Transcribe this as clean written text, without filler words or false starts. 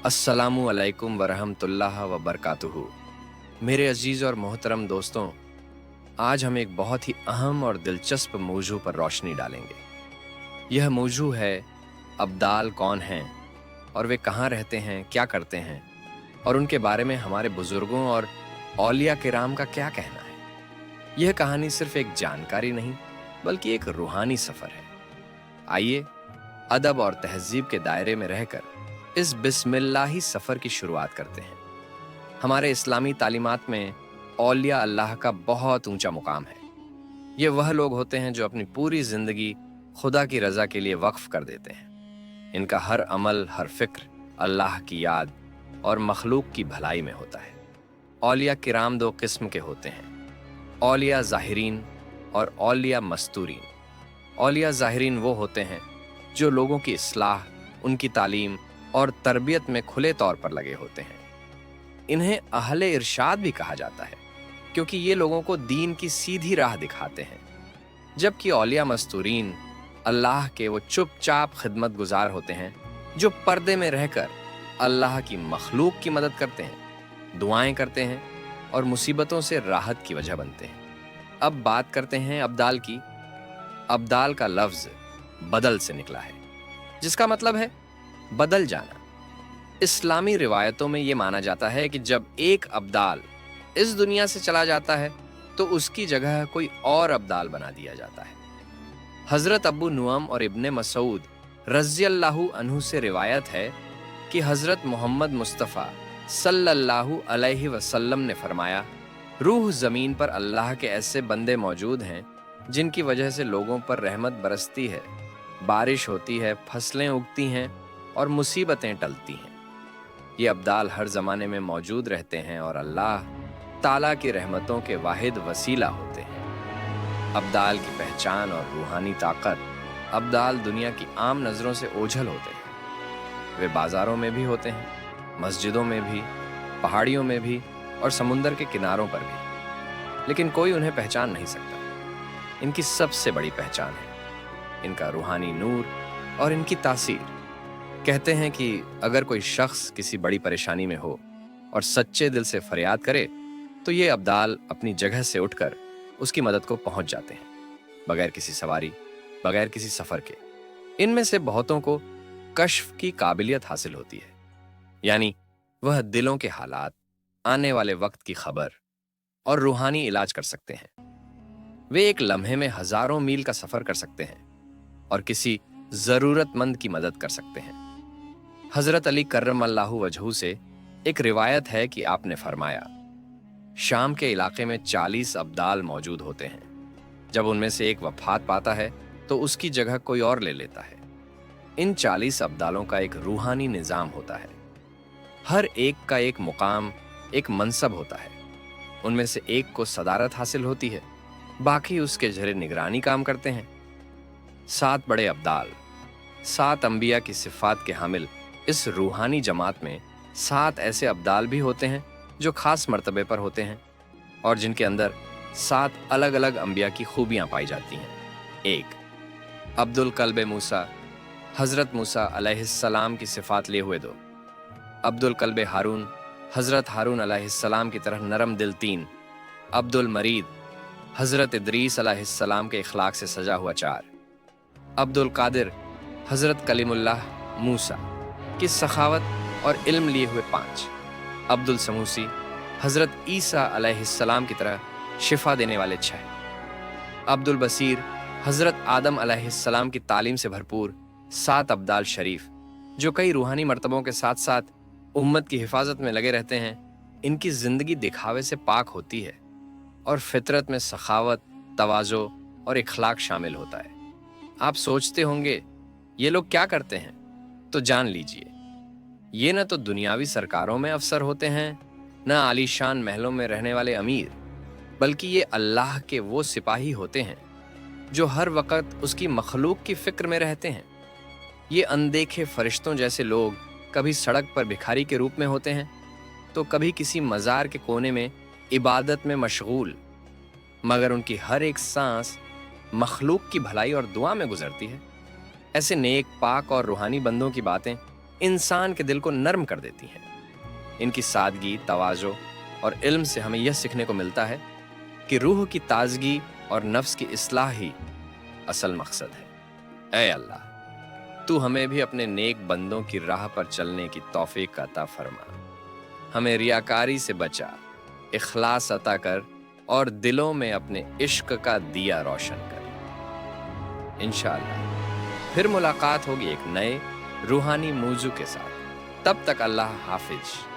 अस्सलामु अलैकुम वरहमतुल्लाह वबरकातुहू। मेरे अजीज़ और मोहतरम दोस्तों, आज हम एक बहुत ही अहम और दिलचस्प मौजू पर रोशनी डालेंगे। यह मौजू है अब्दाल कौन हैं और वे कहाँ रहते हैं, क्या करते हैं और उनके बारे में हमारे बुज़ुर्गों और औलिया किराम का क्या कहना है। यह कहानी सिर्फ एक जानकारी नहीं बल्कि एक रूहानी सफ़र है। आइए अदब और तहज़ीब के दायरे में रहकर इस बिस्मिल्लाही सफ़र की शुरुआत करते हैं। हमारे इस्लामी तालीमात में औलिया अल्लाह का बहुत ऊंचा मुकाम है। ये वह लोग होते हैं जो अपनी पूरी ज़िंदगी खुदा की रज़ा के लिए वक्फ कर देते हैं। इनका हर अमल, हर फ़िक्र अल्लाह की याद और मखलूक की भलाई में होता है। औलिया किराम दो किस्म के होते हैं, औलिया ज़ाहिरीन और औलिया मस्तूरीन। औलिया ज़ाहिरीन वो होते हैं जो लोगों की इस्लाह, उनकी तालीम और तरबियत में खुले तौर पर लगे होते हैं। इन्हें अहले इरशाद भी कहा जाता है क्योंकि ये लोगों को दीन की सीधी राह दिखाते हैं। जबकि औलिया मस्तूरीन अल्लाह के वो चुपचाप खिदमत गुजार होते हैं जो पर्दे में रहकर अल्लाह की मखलूक की मदद करते हैं, दुआएं करते हैं और मुसीबतों से राहत की वजह बनते हैं। अब बात करते हैं अब्दाल की। अब्दाल का लफ्ज़ बदल से निकला है, जिसका मतलब है बदल जाना। इस्लामी रिवायतों में यह माना जाता है कि जब एक अब्दाल इस दुनिया से चला जाता है तो उसकी जगह कोई और अब्दाल बना दिया जाता है। हजरत अबू नुअम और इब्ने मसूद रज़ियल्लाहु अन्हु से रिवायत है कि हजरत मोहम्मद मुस्तफ़ा सल्लल्लाहु अलैहि वसल्लम ने फरमाया, रूह ज़मीन पर अल्लाह के ऐसे बंदे मौजूद हैं जिनकी वजह से लोगों पर रहमत बरसती है, बारिश होती है, फसलें उगती हैं और मुसीबतें टलती हैं। ये अब्दाल हर ज़माने में मौजूद रहते हैं और अल्लाह ताला की रहमतों के वाहिद वसीला होते हैं। अब्दाल की पहचान और रूहानी ताकत। अब्दाल दुनिया की आम नज़रों से ओझल होते हैं। वे बाज़ारों में भी होते हैं, मस्जिदों में भी, पहाड़ियों में भी और समुंदर के किनारों पर भी, लेकिन कोई उन्हें पहचान नहीं सकता। इनकी सबसे बड़ी पहचान है इनका रूहानी नूर और इनकी तासीर। कहते हैं कि अगर कोई शख्स किसी बड़ी परेशानी में हो और सच्चे दिल से फरियाद करे तो ये अब्दाल अपनी जगह से उठकर उसकी मदद को पहुंच जाते हैं, बगैर किसी सवारी, बगैर किसी सफ़र के। इनमें से बहुतों को कश्फ की काबिलियत हासिल होती है, यानी वह दिलों के हालात, आने वाले वक्त की खबर और रूहानी इलाज कर सकते हैं। वे एक लम्हे में हजारों मील का सफ़र कर सकते हैं और किसी ज़रूरतमंद की मदद कर सकते हैं। हज़रत अली कर्रमल्लाहु वजहू से एक रिवायत है कि आपने फरमाया, शाम के इलाके में 40 अब्दाल मौजूद होते हैं। जब उनमें से एक वफात पाता है तो उसकी जगह कोई और ले लेता है। इन 40 अब्दालों का एक रूहानी निज़ाम होता है। हर एक का एक मुकाम, एक मनसब होता है। उनमें से एक को सदारत हासिल होती है, बाकी उसके ज़रिए निगरानी काम करते हैं। 7 बड़े अब्दाल, 7 अंबिया की सिफ़ात के हामिल इस रूहानी जमात में 7 ऐसे अब्दाल भी होते हैं जो खास मर्तबे पर होते हैं और जिनके अंदर 7 अलग अलग अंबिया की खूबियां पाई जाती हैं। 1, अब्दुल कल्ब मूसा, हज़रत मूसा अलैहिस्सलाम की सिफ़ात लिए हुए 2। अब्दुल कल्ब हारून, हज़रत हारून अलैहिस्सलाम की तरह नरम दिल 3। अब्दुल मरीद, हज़रत इदरीस अलैहिस्सलाम के इखलाक से सजा हुआ 4। अब्दुल कादिर, हज़रत कलीमुल्लाह मूसा की सखावत और इल्म लिए हुए 5। अब्दुल समूसी, हज़रत ईसा अलैहिस्सलाम की तरह शिफा देने वाले 6। अब्दुल बसीर, हज़रत आदम अलैहिस्सलाम की तालीम से भरपूर 7 अब्दाल शरीफ, जो कई रूहानी मर्तबों के साथ साथ उम्मत की हिफाजत में लगे रहते हैं। इनकी ज़िंदगी दिखावे से पाक होती है और फितरत में सखावत, तवाज़ो और इखलाक शामिल होता है। आप सोचते होंगे ये लोग क्या करते हैं, तो जान लीजिए, ये न तो दुनियावी सरकारों में अफसर होते हैं, न आलीशान महलों में रहने वाले अमीर, बल्कि ये अल्लाह के वो सिपाही होते हैं जो हर वक्त उसकी मखलूक की फिक्र में रहते हैं। ये अनदेखे फरिश्तों जैसे लोग कभी सड़क पर भिखारी के रूप में होते हैं तो कभी किसी मज़ार के कोने में इबादत में मशगूल, मगर उनकी हर एक सांस मखलूक की भलाई और दुआ में गुजरती है। ऐसे नेक, पाक और रूहानी बंदों की बातें इंसान के दिल को नर्म कर देती हैं। इनकी सादगी, तवाज़ो और इल्म से हमें यह सीखने को मिलता है कि रूह की ताजगी और नफ्स की इस्लाह ही असल मकसद है। ऐ अल्लाह, तू हमें भी अपने नेक बंदों की राह पर चलने की तौफीक अता फरमा। हमें रियाकारी से बचा, इखलास अता कर और दिलों में अपने इश्क का दिया रोशन कर। इंशाअल्लाह फिर मुलाकात होगी एक नए रूहानी मौजू के साथ। तब तक अल्लाह हाफिज।